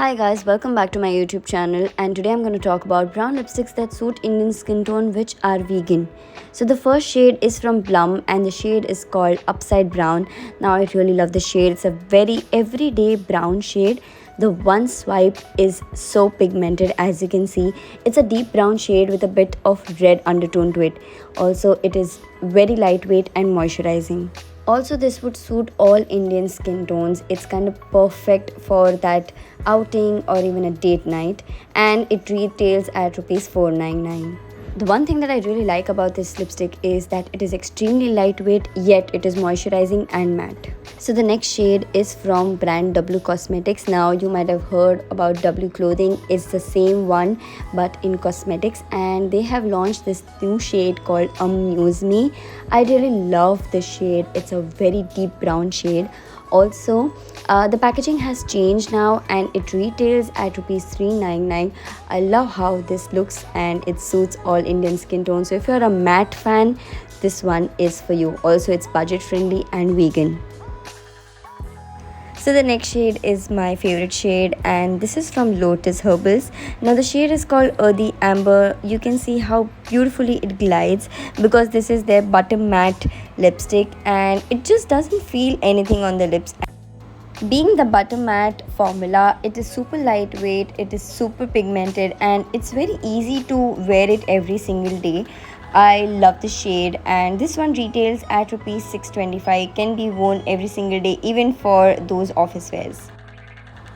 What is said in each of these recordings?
Hi guys, welcome back to my YouTube channel, and today I'm going to talk about brown lipsticks that suit Indian skin tone which are vegan. So the first shade is from Plum and the shade is called Upside Brown. Now I really love the shade. It's a very everyday brown shade. The one swipe is so pigmented, as you can see. It's a deep brown shade with a bit of red undertone to it. Also, it is very lightweight and moisturizing. Also, this would suit all Indian skin tones. It's kind of perfect for that outing or even a date night, and it retails at rupees 499. The one thing that I really like about this lipstick is that it is extremely lightweight, yet it is moisturizing and matte. So the next shade is from brand W Cosmetics. Now you might have heard about W Clothing. It's the same one but in cosmetics, and they have launched this new shade called Amuse Me. I really love this shade. It's a very deep brown shade. Also, the packaging has changed now and it retails at rupees 399. I love how this looks and it suits all Indian skin tones. So if you're a matte fan, this one is for you. Also, it's budget friendly and vegan. So the next shade is my favorite shade, and this is from Lotus Herbals. Now the shade is called Earthy Amber. You can see how beautifully it glides because this is their butter matte lipstick and it just doesn't feel anything on the lips. Being the butter matte formula, it is super lightweight, it is super pigmented, and it's very easy to wear it every single day. I love the shade, and this one retails at rupees 625. Can be worn every single day, even for those office wears.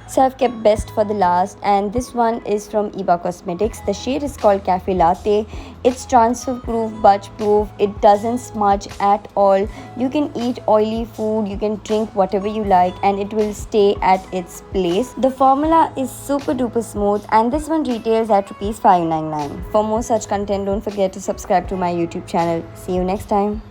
So I've kept best for the last, and this one is from Eva Cosmetics. The shade is called Cafe Latte. It's transfer proof, budge proof. It doesn't smudge at all. You can eat oily food, you can drink whatever you like, and it will stay at its place. The formula is super duper smooth, and this one retails at rupees 599. For more such content, don't forget to subscribe to my YouTube channel. See you next time.